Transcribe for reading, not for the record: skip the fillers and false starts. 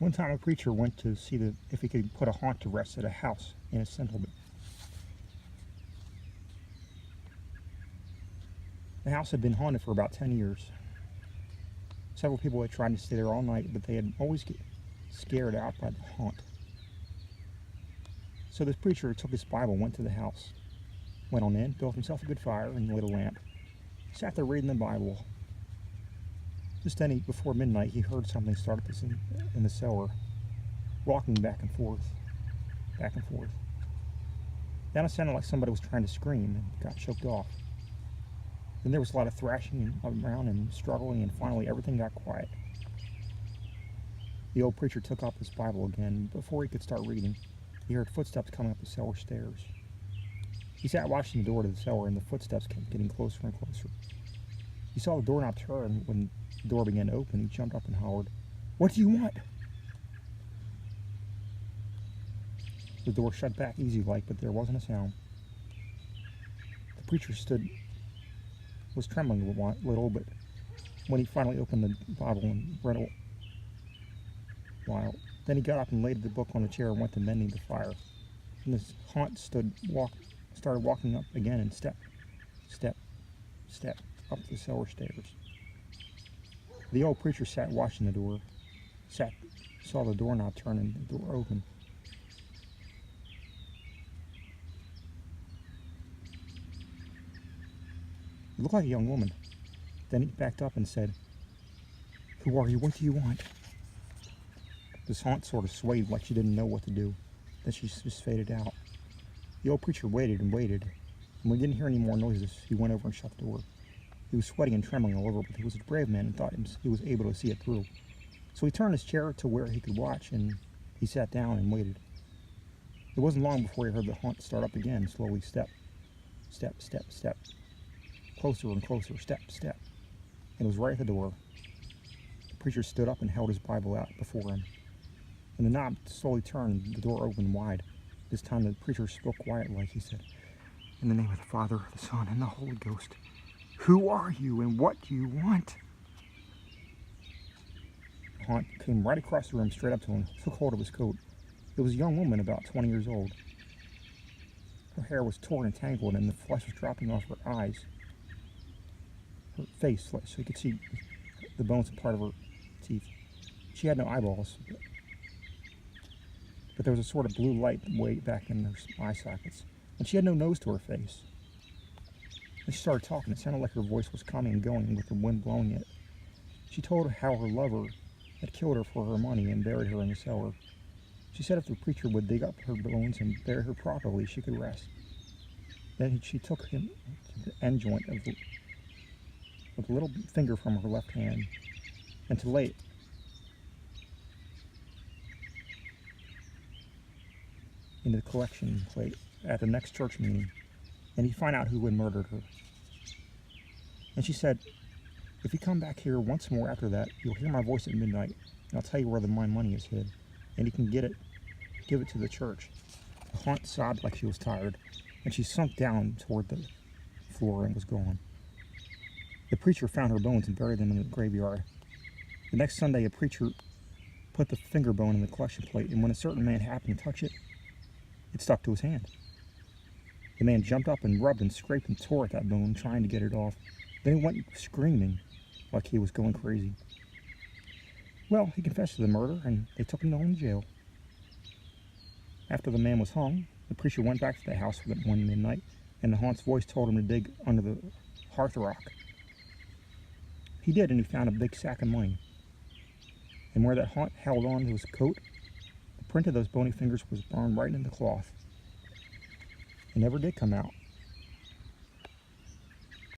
One time a preacher went to see if he could put a haunt to rest at a house in a settlement. The house had been haunted for about 10 years. Several people had tried to stay there all night, but they had always get scared out by the haunt. So this preacher took his Bible, went to the house, went on in, built himself a good fire, and lit a lamp. Sat there reading the Bible. Just then, before midnight, he heard something start in the cellar, walking back and forth, back and forth. Then it sounded like somebody was trying to scream and got choked off. Then there was a lot of thrashing around and struggling, and finally everything got quiet. The old preacher took up his Bible again. Before he could start reading, he heard footsteps coming up the cellar stairs. He sat watching the door to the cellar, and the footsteps kept getting closer and closer. He saw the doorknob turn. When the door began to open, he jumped up and hollered, "What do you want?" The door shut back easy-like, but there wasn't a sound. The preacher was trembling a little, but when he finally opened the Bible and read a while, then he got up and laid the book on the chair and went to mending the fire. And this haunt started walking up again, and step, step, step, up the cellar stairs. The old preacher sat watching the door, saw the doorknob turn and the door open. It looked like a young woman. Then he backed up and said, "Who are you? What do you want?" This haunt sort of swayed like she didn't know what to do. Then she just faded out. The old preacher waited and waited, and when he didn't hear any more noises, he went over and shut the door. He was sweating and trembling all over, but he was a brave man and thought he was able to see it through. So he turned his chair to where he could watch, and he sat down and waited. It wasn't long before he heard the haunt start up again, slowly, step, step, step, step. Closer and closer, step, step. And it was right at the door. The preacher stood up and held his Bible out before him. When the knob slowly turned, the door opened wide. This time the preacher spoke quietly, like he said, "In the name of the Father, the Son, and the Holy Ghost, who are you and what do you want?" The haunt came right across the room, straight up to him, took hold of his coat. It was a young woman about 20 years old. Her hair was torn and tangled, and the flesh was dropping off her eyes. Her face, so you could see the bones and part of her teeth. She had no eyeballs, but there was a sort of blue light way back in her eye sockets, and she had no nose to her face. Then she started talking. It sounded like her voice was coming and going with the wind blowing it. She told how her lover had killed her for her money and buried her in the cellar. She said if the preacher would dig up her bones and bury her properly, she could rest. Then she took him to the end joint of the little finger from her left hand, and to lay it into the collection plate at the next church meeting, and he'd find out who had murdered her. And she said, "If you come back here once more after that, you'll hear my voice at midnight, and I'll tell you where my money is hid, and you can give it to the church." The haunt sobbed like she was tired, and she sunk down toward the floor and was gone. The preacher found her bones and buried them in the graveyard. The next Sunday, a preacher put the finger bone in the collection plate, and when a certain man happened to touch it, it stuck to his hand. The man jumped up and rubbed and scraped and tore at that bone, trying to get it off. Then he went screaming like he was going crazy. Well, he confessed to the murder, and they took him to jail. After the man was hung, the preacher went back to the house one midnight, and the haunt's voice told him to dig under the hearth rock. He did, and he found a big sack of money. And where that haunt held on to his coat, the print of those bony fingers was burned right into the cloth. It never did come out.